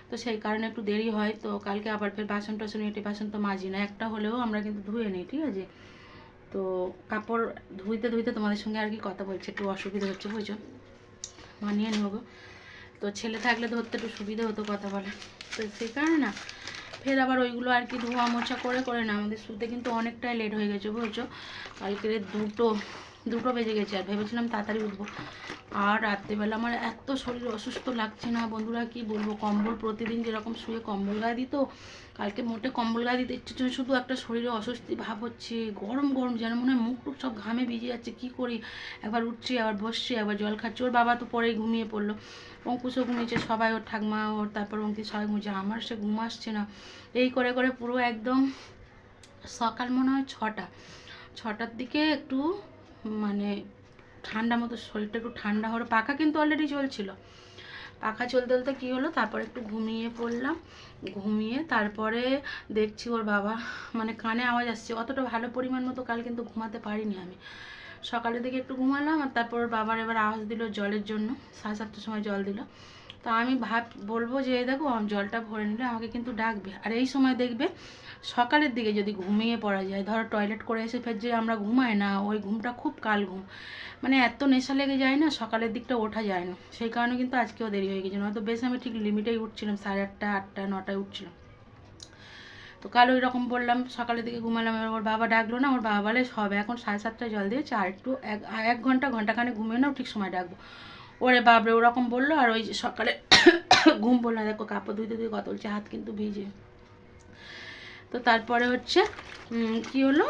তো সেই কারণে একটু দেরি হয়। তো কালকে আবার ফের বাসন টাসন, এটি বাসন তো মাজি না, একটা হলেও আমরা কিন্তু ধুয়ে নিই, ঠিক আছে? তো কাপড় ধুইতে ধুইতে তোমাদের সঙ্গে আর কি কথা বলছে, একটু অসুবিধা হচ্ছে, বুঝছো, মানিয়ে নেবো। তো ছেলে থাকলে ধরতে একটু সুবিধা হতো কথা বলে। তো সেই কারণে না ফের আবার ওইগুলো আর কি ধোয়া মোছা করে করে না আমাদের শুতে কিন্তু অনেকটাই লেট হয়ে গেছে, বুঝছো। কালকে দুটো বেজে গেছে, আর ভেবেছিলাম তাড়াতাড়ি উঠবো। আর রাত্রেবেলা আমার এত শরীর অসুস্থ লাগছে না বন্ধুরা, কি বলবো। কম্বল প্রতিদিন যেরকম শুয়ে কম্বল গায়ে দিত, কালকে মোটে কম্বল গায়ে দিতে ইচ্ছে হচ্ছে, শুধু একটা শরীরে অস্বস্তি ভাব হচ্ছে, গরম গরম, যেন মনে হয় মুখ টুক সব ঘামে ভিজে যাচ্ছে। কি করি, একবার উঠছি আবার বসছি আবার জল খাচ্ছি। ওর বাবা তো পরেই ঘুমিয়ে পড়লো, অঙ্কুশও ঘুমিয়েছে, সবাই, ওর ঠাকমা, ওর তারপর অঙ্কিত সবাই ঘুমিয়েছে, আমার সে ঘুম আসছে না। এই করে করে পুরো একদম সকাল মনে হয় 6টার দিকে একটু মানে ঠান্ডা মতো, শরীরটা একটু ঠান্ডা হলো। পাখা কিন্তু অলরেডি চলছিল, পাখা চলতে চলতে কী হলো, তারপর একটু ঘুমিয়ে পড়লাম। ঘুমিয়ে তারপরে দেখছি ওর বাবা মানে কানে আওয়াজ আসছে, অতটা ভালো পরিমাণ মতো কাল কিন্তু ঘুমাতে পারিনি আমি। সকালের দিকে একটু ঘুমালাম, আর তারপর বাবার এবার আওয়াজ দিল জলের জন্য, 7:30টার সময় জল দিল। তো আমি বলবো যে দেখো জলটা ভরে নিলে আমাকে কিন্তু ডাকবে। আর এই সময় দেখবে সকালের দিকে যদি ঘুমিয়ে পড়া যায়, ধরো টয়লেট করে এসে ফের যে আমরা ঘুমাই না, ওই ঘুমটা খুব কাল ঘুম, মানে এত নেশা লেগে যায় না, সকালের দিকটা ওঠা যায় না। সেই কারণে কিন্তু আজকেও দেরি হয়ে গেছে, নয়তো বেশ আমি ঠিক লিমিটেই উঠছিলাম, 8:30, 8টা, 9টায় উঠছিলাম। তো কাল ওই রকম বললাম, সকালের দিকে ঘুমালাম। এবার ওর বাবা ডাকলো না, ওর বাবা বলে সবে এখন 7:30টায় জল দিয়েছে, আর একটু এক ঘন্টাখানে ঘুমিয়ে নাও, ঠিক সময় ডাকবো। ওরে বাবরে ওরকম বললো। আর ওই যে সকালে ঘুম পড়লো না, দেখো কাপড় ধুইতে ধুয়ে কথা বলছে, হাত কিন্তু ভিজে। তো তারপরে হচ্ছে কি হলো,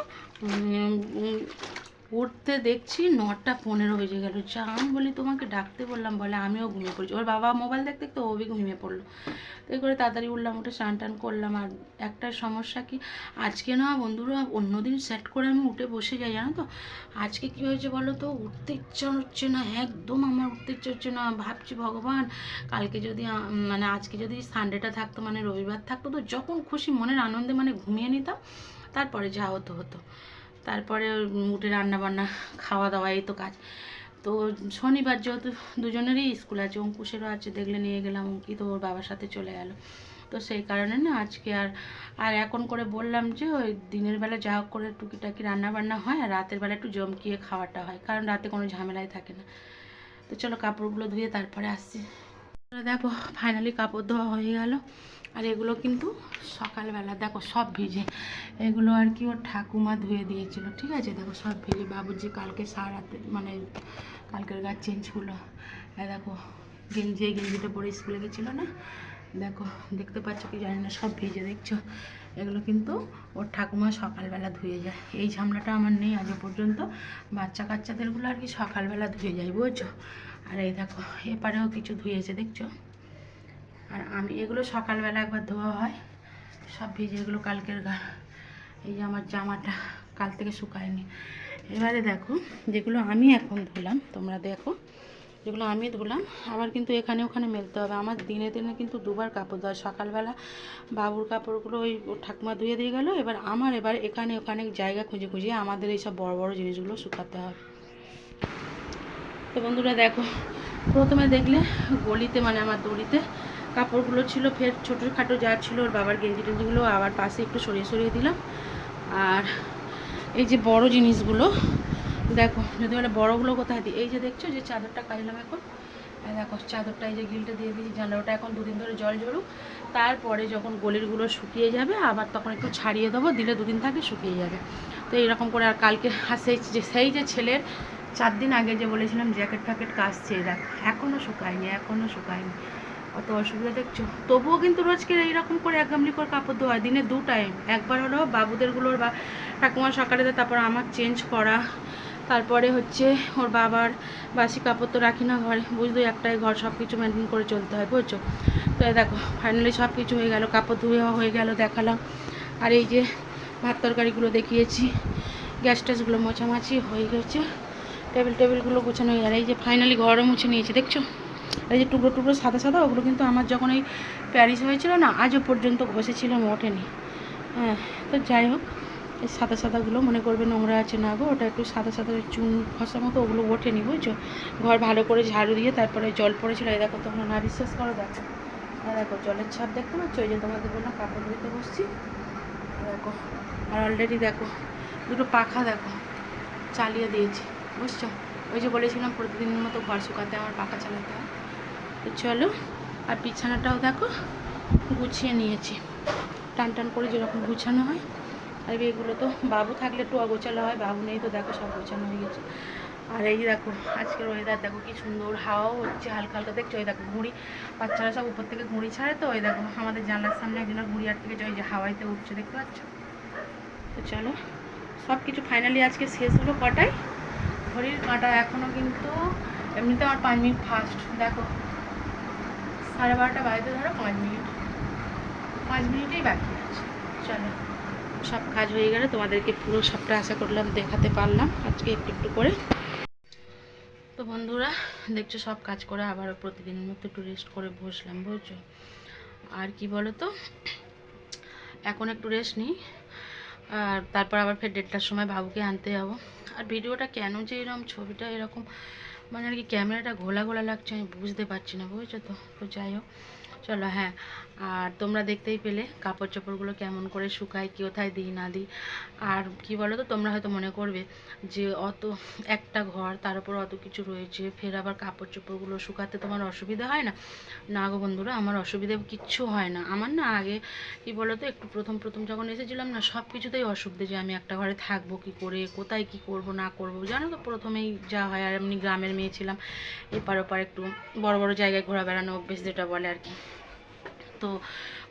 উঠতে দেখছি 9:15 বেজে গেল। যা আমি বলি তোমাকে ডাকতে বললাম, বলে আমিও ঘুমিয়ে পড়েছি। ওর বাবা মোবাইল দেখতে দেখতে ও ঘুমিয়ে পড়লো। তো এই করে তাড়াতাড়ি উঠলাম, উঠে স্নান টান করলাম। আর একটা সমস্যা কি, আজকে না বন্ধুরা অন্যদিন সেট করে আমি উঠে বসে যাই, জানো তো, আজকে কি হয়েছে বলো তো, উঠতে ইচ্ছা হচ্ছে না, একদম আমার উঠতে ইচ্ছা হচ্ছে না। ভাবছি ভগবান, কালকে যদি মানে আজকে যদি সানডেটা থাকতো, মানে রবিবার থাকতো, তো যখন খুশি মনের আনন্দে মানে ঘুমিয়ে নিতাম, তারপরে যা হতো হতো। তারপরে উঠে রান্নাবান্না, খাওয়া দাওয়া, এই তো কাজ। তো শনিবার যেহেতু দুজনেরই স্কুল আছে, অঙ্কুশেরও আছে, দেখলে নিয়ে গেলাম, অঙ্কিত ওর বাবার সাথে চলে গেল। তো সেই কারণে না আজকে আর এখন করে বললাম যে ওই দিনের বেলা যা হোক করে টুকিটাকি রান্নাবান্না হয়, আর রাতের বেলা একটু জমকিয়ে খাওয়াটা হয়, কারণ রাতে কোনো ঝামেলাই থাকে না। তো চলো কাপড়গুলো ধুয়ে তারপরে আসছি। দেখো ফাইনালি কাপড় ধোয়া হয়ে গেল। আর এগুলো কিন্তু সকালবেলা দেখো সব ভিজে, এগুলো আর কি ওর ঠাকুমা ধুয়ে দিয়েছিল, ঠিক আছে। দেখো সব ভিজে, বাবুজি কালকে সারাতে মানে কালকের গাছ চেঞ্জগুলো, দেখো গেঞ্জিটা পরে স্কুলে গেছিলো না, দেখো দেখতে পাচ্ছ কি জানি না, সব ভিজে দেখছো। এগুলো কিন্তু ওর ঠাকুমা সকালবেলা ধুয়ে যায়, এই ঝামেলাটা আমার নেই আজও পর্যন্ত। বাচ্চা কাচ্চাদেরগুলো আর কি সকালবেলা ধুয়ে যায়, বুঝছো। আর এই দেখো এপারেও কিছু ধুয়েছে দেখছো। আর আমি এগুলো সকালবেলা একবার ধোয়া হয়, সব ভিজে, এগুলো কালকের এই যে আমার জামাটা কাল থেকে শুকায়নি। এবারে দেখো যেগুলো আমি এখন ধুলাম, তোমরা দেখো যেগুলো আমি ধুলাম, আবার কিন্তু এখানে ওখানে মেলতে হবে। আমার দিনে দিনে কিন্তু দুবার কাপড় ধোয়া, সকালবেলা বাবুর কাপড়গুলো ওই ঠাকুমা ধুয়ে দিয়ে গেল, এবার আমার এখানে ওখানে জায়গা খুঁজে খুঁজে আমাদের এইসব বড় বড় জিনিসগুলো শুকাতে হবে। তো বন্ধুরা দেখো, প্রথমে দেখলে গলিতে মানে আমার দড়িতে কাপড়গুলো ছিল, ফের ছোটোখাটো যা ছিল ওর বাবার গেঞ্জি টেঞ্জিগুলো আবার পাশে একটু সরিয়ে সরিয়ে দিলাম। আর এই যে বড় জিনিসগুলো দেখো, যদি বলে বড়োগুলো কোথায় দিই, এই যে দেখছো যে চাদরটা কাচলাম এখন, দেখো চাদরটা এই যে গিলটা দিয়ে দিয়েছি, জানলা, ওটা এখন 2 দিন ধরে জল ঝরুক, তারপরে যখন গলিরগুলো শুকিয়ে যাবে আবার তখন একটু ছাড়িয়ে দেবো, দিলে 2 দিন থাকে শুকিয়ে যাবে। তো এইরকম করে। আর কালকে সেই যে ছেলের 4 দিন আগে যে বলেছিলাম জ্যাকেট ফ্যাকেট কাচছে, দেখো এখনও শুকায়নি, অত অসুবিধা দেখছো। তবুও কিন্তু রোজকে এইরকম করে এক গামলি করে কাপড় ধোয়া হয়, দিনে 2 টাইম, একবার হলো বাবুদেরগুলোর বা ঠাকুমা সকালে দেয়, তারপর আমার চেঞ্জ করা, তারপরে হচ্ছে ওর বাবার বাসি কাপড় তো রাখি না ঘরে, বুঝলো, একটাই ঘর, সব কিছু মেনটেন করে চলতে হয়, বুঝছো। তো দেখো ফাইনালি সব কিছু হয়ে গেল, কাপড় ধুয়ে হয়ে গেল দেখালাম। আর এই যে ভাত তরকারিগুলো দেখিয়েছি, গ্যাস ট্যাসগুলো মোছামাছি হয়ে গেছে, টেবিলগুলো গোছানো হয়ে গেল। এই যে ফাইনালি ঘরও মুছে নিয়েছি, দেখছো এই যে টুকরো টুকরো সাদা সাদা, ওগুলো কিন্তু আমার যখন এই প্যারিস হয়েছিল না আজও পর্যন্ত ঘষেছিলাম, ওঠেনি। হ্যাঁ, তো যাই হোক, এই সাদা সাদাগুলো মনে করবে নোংরা আছে না গো, ওটা একটু সাদা সাদা চুন ঘষা মতো, ওগুলো ওঠেনি বুঝছো। ঘর ভালো করে ঝাড়ু দিয়ে তারপরে জল পড়েছিল, এই দেখো, তোমরা না বিশ্বাস করো, দেখো দেখো জলের ছাপ দেখতে পাচ্ছ, ওই যে তোমাদের বললাম কাপড় ধুতে বসছি, দেখো। আর অলরেডি দেখো দুটো পাখা দেখো চালিয়ে দিয়েছি, বুঝছো। ওই যে বলেছিলাম প্রতিদিনের মতো ঘর শুকাতে আমার পাখা চালাতে হয়। তো চলো, আর বিছানাটাও দেখো গুছিয়ে নিয়েছি, টান টান করে যেরকম গুছানো হয়। আর এগুলো তো বাবু থাকলে একটু অগোছালো হয়, বাবু নেই তো দেখো সব গোছানো হয়ে গেছে। আর এই দেখো আজকের ওয়েদার দেখো কি সুন্দর, হাওয়াও হচ্ছে হালকা হালকা, দেখছো ওই দেখো ঘুড়ি, বাচ্চারা সব উপর থেকে ঘুড়ি ছাড়ে, তো ওই দেখো আমাদের জানলার সামনে একজনের ঘুড়ি আটকে ওই যে হাওয়াইতে উঠছে, দেখতে পাচ্ছ। তো চলো, সব কিছু ফাইনালি আজকে শেষ হলো কটায়, ঘড়ির কাঁটা এখনও কিন্তু এমনিতে আমার 5 মিনিট ফাস্ট, দেখো 12:30 বাজতে ধরো 5 মিনিটেই বাকি আছে। চলো, সব কাজ হয়ে গেলে তোমাদেরকে পুরো সবটা আশা করলাম দেখাতে পারলাম আজকে একটু একটু করে। তো বন্ধুরা দেখছো সব কাজ করে আবার প্রতিদিনের মতো একটু রেস্ট করে বসলাম, বুঝছো। আর কি বলো তো, এখন একটু রেস্ট নিই, আর তারপর আবার ফের 1:30টার সময় বাবুকে আনতে যাবো। আর ভিডিওটা কেন যে এরকম ছবিটা এরকম মানে আর কি ক্যামেরাটা ঘোলা ঘোলা লাগছে, আমি বুঝতে পারছি না, বুঝছো তো। তো যাই হোক, চলো। হ্যাঁ, আর তোমরা দেখতেই পেলে কাপড় চোপড়গুলো কেমন করে শুকাই, কি কোথায় দিই না দিই। আর কি বলো তো, তোমরা হয়তো মনে করবে যে অত একটা ঘর, তার উপর অত কিছু রয়েছে, ফের আবার কাপড় চোপড়গুলো শুকাতে তোমার অসুবিধা হয় না। না গো বন্ধুরা, আমার অসুবিধে কিচ্ছু হয় না। আমার না আগে কি বলো তো, একটু প্রথম যখন এসেছিলাম না, সব কিছুতেই অসুবিধে, যে আমি একটা ঘরে থাকবো কি করে, কোথায় কি করব না করব, জানো তো প্রথমেই যা হয়। আর এমনি গ্রামের মেয়ে ছিলাম, এপার ওপার একটু বড় বড় জায়গায় ঘোরা বেড়ানো অভ্যেস যেটা বলে আর কি। তো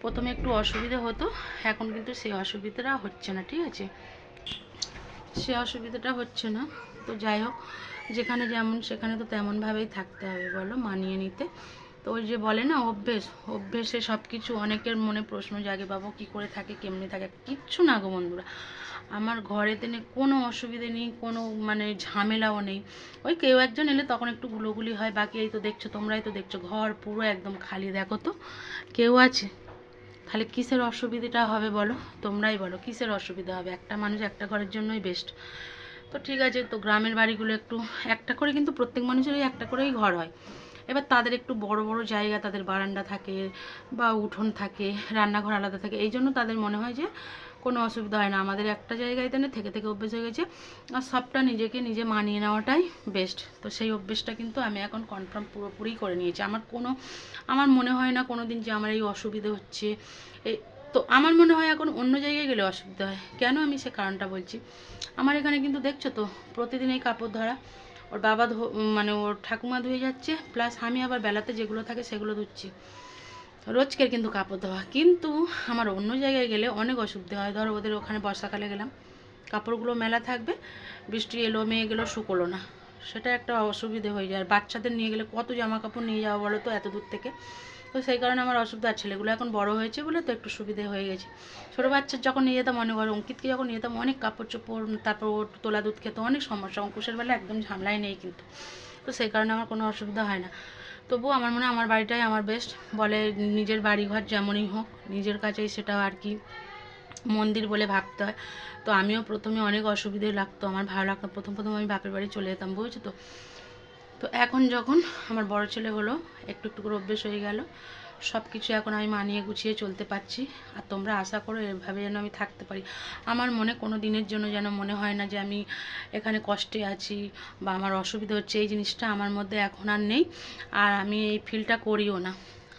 প্রথমে একটু অসুবিধা হতো, এখন কিন্তু সেই অসুবিধাটা হচ্ছে না, ঠিক আছে, সে অসুবিধাটা হচ্ছে না। তো যাই হোক, যেখানে যেমন সেখানে তো তেমনভাবেই থাকতে হবে বলো, মানিয়ে নিতে। তো ওই যে বলে না অভ্যেসে সব কিছু। অনেকের মনে প্রশ্ন জাগে, বাবু কী করে থাকে, কেমনি থাকে। কিচ্ছু না গো বন্ধুরা, আমার ঘরেতে কোনো অসুবিধে নেই, কোনো মানে ঝামেলাও নেই। ওই কেউ একজন এলে তখন একটু গুলোগুলি হয়, বাকি এই তো দেখছো, তোমরাই তো দেখছো ঘর পুরো একদম খালি, দেখো তো কেউ আছে। তাহলে কিসের অসুবিধাটা হবে বলো, তোমরাই বলো কিসের অসুবিধা হবে, একটা মানুষ একটা ঘরের জন্যই বেস্ট। তো ঠিক আছে, তো গ্রামের বাড়িগুলো একটু একটা করে, কিন্তু প্রত্যেক মানুষেরই একটা করেই ঘর হয়। এবার তাদের একটু বড় বড় জায়গা, তাদের বারান্দা থাকে বা উঠোন থাকে, রান্নাঘর আলাদা থাকে, এই জন্য তাদের মনে হয় যে কোনো অসুবিধা হয় না। আমাদের একটা জায়গায় থেকে থেকে অভ্যেস হয়ে গেছে, আর সবটা নিজেকে নিজে মানিয়ে নেওয়াটাই বেস্ট। তো সেই অভ্যেসটা কিন্তু আমি এখন কনফার্ম পুরোপুরি করে নিয়েছি। আমার মনে হয় না কোনো দিন যে আমার এই অসুবিধে হচ্ছে। এই তো আমার মনে হয় এখন অন্য জায়গায় গেলে অসুবিধা হয় কেন, আমি সে কারণটা বলছি। আমার এখানে কিন্তু দেখছো তো প্রতিদিন এই কাপড় ধরা, ওর বাবা মানে ওর ঠাকুমা ধুয়ে যাচ্ছে, প্লাস আমি আবার বেলাতে যেগুলো থাকে সেগুলো ধুচ্ছি, রোজকের কিন্তু কাপড় ধোয়া। কিন্তু আমার অন্য জায়গায় গেলে অনেক অসুবিধা হয়। ধরো ওদের ওখানে বর্ষাকালে গেলাম, কাপড়গুলো মেলা থাকবে, বৃষ্টি এলো মেয়ে গেলো, শুকোলো না, সেটা একটা অসুবিধে হয়ে যায়। আর বাচ্চাদের নিয়ে গেলে কত জামা কাপড় নিয়ে যাওয়া বলো তো এত দূর থেকে। তো সেই কারণে আমার অসুবিধা। আর ছেলেগুলো এখন বড় হয়েছে বলে তো একটু সুবিধে হয়ে গেছে। ছোটো বাচ্চার যখন নিয়ে যেতাম, মনে করো অঙ্কিতকে যখন নিয়ে যেতাম, অনেক কাপড় চোপড়, তারপর ওর তোলা দুধ খেতে অনেক সমস্যা। অঙ্কুশের বেলা একদম ঝামেলাই নেই কিন্তু। তো সেই কারণে আমার কোনো অসুবিধা হয় না। তবুও আমার মনে হয় আমার বাড়িটাই আমার বেস্ট। বলে নিজের বাড়িঘর যেমনই হোক নিজের কাছেই সেটা আর কি মন্দির বলে ভাবতে হয়। তো আমিও প্রথমে অনেক অসুবিধে লাগতো, আমার ভালো লাগতো, প্রথম আমি বাপের বাড়ি চলে যেতাম, বুঝছো তো। তো এখন যখন আমার বড় ছেলে হলো, একটু একটু করে অভ্যেস হয়ে গেল, সব কিছু এখন আমি মানিয়ে গুছিয়ে চলতে পারছি। আর তোমরা আশা করো এভাবে যেন আমি থাকতে পারি। আমার মনে কোনো দিনের জন্য যেন মনে হয় না যে আমি এখানে কষ্টে আছি বা আমার অসুবিধা হচ্ছে, এই জিনিসটা আমার মধ্যে এখন আর নেই। আর আমি এই ফিলটা করিও না।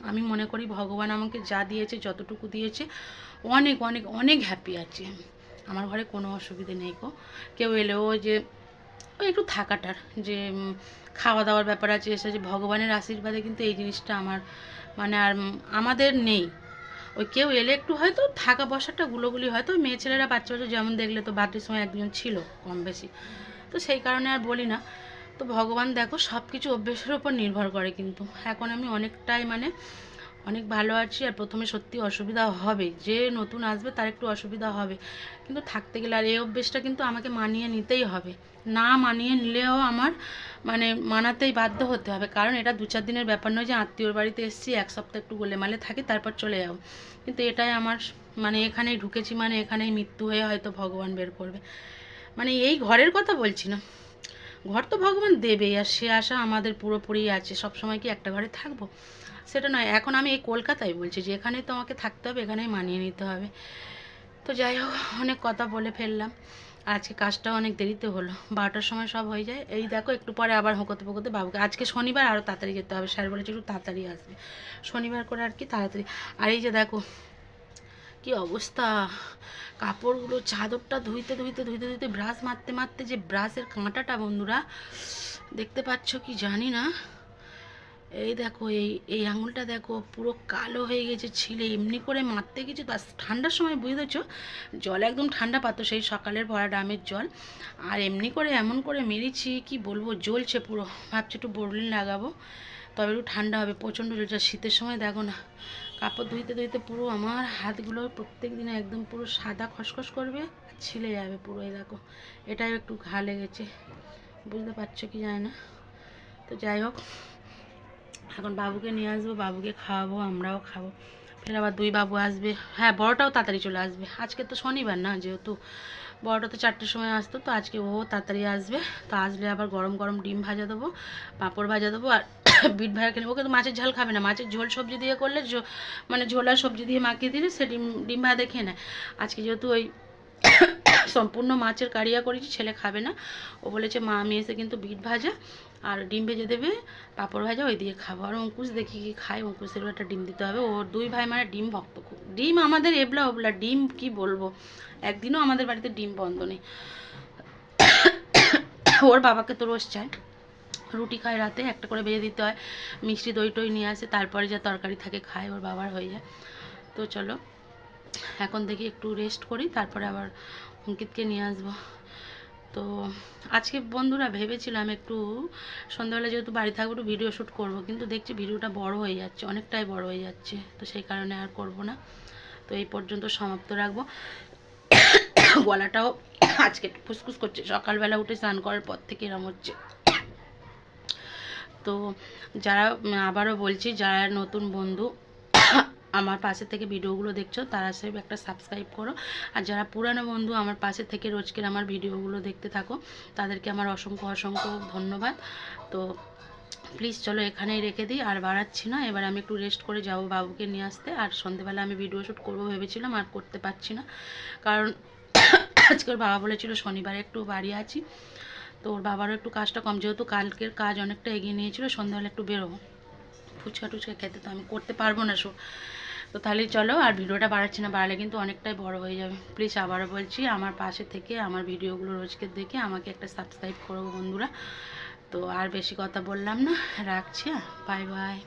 আমি মনে করি ভগবান আমাকে যা দিয়েছে, যতটুকু দিয়েছে, অনেক অনেক অনেক হ্যাপি আছি আমি। আমার ঘরে কোনো অসুবিধে নেই গো। কেউ এলেও যে ওই একটু থাকাটার যে খাওয়া দাওয়ার ব্যাপার আছে, এসে যে ভগবানের আশীর্বাদে কিন্তু এই জিনিসটা আমার মানে আর আমাদের নেই। ওই কেউ এলে একটু হয়তো থাকা বসাটা গুলোগুলি হয়তো ওই মেয়ে ছেলেরা বাচ্চা বাচ্চা যেমন দেখলে তো বাড়ির সময় একজন ছিল কম বেশি, তো সেই কারণে আর বলি না। তো ভগবান দেখো সব কিছু অভ্যেসের ওপর নির্ভর করে, কিন্তু এখন আমি অনেকটাই মানে অনেক ভালো আছি। আর প্রথমে সত্যি অসুবিধা হবে, যে নতুন আসবে তার একটু অসুবিধা হবে, কিন্তু থাকতে গেলে আর এই অভ্যেসটা কিন্তু আমাকে মানিয়ে নিতেই হবে। না মানিয়ে নিলেও আমার মানে মানাতেই বাধ্য হতে হবে, কারণ এটা 2-4 দিনের ব্যাপার নয় যে আত্মীয়র বাড়িতে এসেছি 1 সপ্তাহ একটু গোলেমালে থাকি তারপর চলে যাবো। কিন্তু এটাই আমার মানে এখানেই ঢুকেছি, মানে এখানেই মৃত্যু হয়ে হয়তো ভগবান বের করবে। মানে এই ঘরের কথা বলছি না, ঘর তো ভগবান দেবেই, আর সে আশা আমাদের পুরোপুরি আছে। সব সময় কি একটা ঘরে থাকবো সেটা নয়। এখন আমি এই কলকাতায় বলছি যে এখানেই তো আমাকে থাকতে হবে, এখানেই মানিয়ে নিতে হবে। তো যাই হোক, অনেক কথা বলে ফেললাম। আজকে কাজটাও অনেক দেরিতে হলো, 12টার সময় সব হয়ে যায়। এই দেখো একটু পরে আবার হোঁকোতে পোকোতে বাবুকে, আজকে শনিবার আরও তাড়াতাড়ি যেতে হবে, স্যার বলেছে একটু তাড়াতাড়ি আসবে শনিবার করে আর কি তাড়াতাড়ি। আর এই যে দেখো কি অবস্থা, কাপড়গুলো চাদরটা ধুইতে ধুইতে ধুইতে ধুইতে ব্রাশ মারতে মারতে যে ব্রাশের কাঁটাটা বন্ধুরা দেখতে পাচ্ছ কি জানি না, এই দেখো এই এই আঙুলটা দেখো পুরো কালো হয়ে গেছে ছিলে। এমনি করে মারতে গেছি তো ঠান্ডার সময় বুঝতেছ, জল একদম ঠান্ডা পাতো, সেই সকালের ভরা ড্রামের জল, আর এমনি করে এমন করে মেরেছি কি বলবো, জ্বলছে পুরো। ভাবছি একটু বোরলিন লাগাবো তবে একটু ঠান্ডা হবে, প্রচণ্ড জ্বলছে। শীতের সময় দেখো না, কাপড় ধুইতে ধুইতে পুরো আমার হাতগুলো প্রত্যেক দিনে একদম পুরো সাদা খসখস করবে আর ছিলে যাবে পুরো। এই দেখো এটাও একটু ঘা লেগেছে, বুঝতে পারছো কি যায় না। তো যাই হোক, এখন বাবুকে নিয়ে আসবো, বাবুকে খাওয়াবো, আমরাও খাবো। ফের আবার 2 বাবু আসবে। হ্যাঁ, বড়টাও তাড়াতাড়ি চলে আসবে, আজকে তো শনিবার না, যেহেতু বড়টা তো 4টের সময় আসতো, তো আজকে ও তাড়াতাড়ি আসবে। তো আসলে আবার গরম গরম ডিম ভাজা দেবো, পাঁপড় ভাজা দেবো, আর বিট ভাজা কিনে। ওকে তো মাছের ঝাল খাবে না, মাছের ঝোল সবজি দিয়ে করলে মানে ঝোল আর সবজি দিয়ে মাখিয়ে দিলে সে ডিম ভাজা খেয়ে নেয়। আজকে যেহেতু ওই সম্পূর্ণ মাছের কারিয়া করেছি, ছেলে খাবে না, ও বলেছে মা আমি এসে কিন্তু বিট ভাজা আর ডিম ভেজে দেবে, পাঁপড় ভাজা ওই দিয়ে খাবো। আর অঙ্কুশ দেখি কি খায়, অঙ্কুশেরও একটা ডিম দিতে হবে। ওর 2 ভাই মানে ডিম ভক্ত খুব। ডিম আমাদের এবলা ওবলা ডিম, কি বলবো, একদিনও আমাদের বাড়িতে ডিম বন্ধ নেই। ওর বাবাকে তো রোজ চায়, রুটি খায় রাতে, একটা করে ভেজে দিতে হয়, মিষ্টি দই টই নিয়ে আসে, তারপরে যা তরকারি থাকে খায়, ওর বাবার হয়ে যায়। তো চলো এখন দেখি একটু রেস্ট করি, তারপরে আবার অঙ্কিতকে নিয়ে আসবো। তো আজকে বন্ধুরা ভেবেছিলাম একটু সন্ধ্যাবেলা যেহেতু বাড়ি থাকবো একটু ভিডিও শ্যুট করবো, কিন্তু দেখছি ভিডিওটা বড় হয়ে যাচ্ছে, অনেকটাই বড় হয়ে যাচ্ছে, তো সেই কারণে আর করব না। তো এই পর্যন্ত সমাপ্ত রাখবো। গলাটাও আজকে একটু ফুসফুস করছে, সকালবেলা উঠে স্নান করার পর থেকে এরম হচ্ছে। তো যারা, আবারও বলছি, যারা নতুন বন্ধু আমার পাশে থেকে ভিডিওগুলো দেখছো তারা সব একটা সাবস্ক্রাইব করো, আর যারা পুরানো বন্ধু আমার পাশে থেকে রোজকের আমার ভিডিওগুলো দেখতে থাকো তাদেরকে আমার অসংখ্য অসংখ্য ধন্যবাদ। তো প্লিজ চলো এখানেই রেখে দিই, আর বাড়াচ্ছি না। এবার আমি একটু রেস্ট করে যাব বাবুকে নিয়ে আসতে, আর সন্ধেবেলা আমি ভিডিও শ্যুট করবো ভেবেছিলাম, আর করতে পারছি না, কারণ আজকে ওর বাবা বলেছিল শনিবারে একটু বাড়ি আছি, তো ওর বাবারও একটু কাজটা কম, যেহেতু কালকের কাজ অনেকটা এগিয়ে নিয়েছিল, সন্ধ্যাবেলা একটু বেরোবো ফুচকা টুচকা খেতে, তো আমি করতে পারবো না সব। তো তাহলে চলো, আর ভিডিওটা বাড়াচ্ছি না, বাড়ালে কিন্তু অনেকটাই বড় হয়ে যাবে। প্লিজ আবারও বলছি আমার পাশে থেকে আমার ভিডিওগুলো রোজকে দেখে আমাকে একটা সাবস্ক্রাইব করো বন্ধুরা। তো আর বেশি কথা বললাম না, রাখছি, বাই বাই।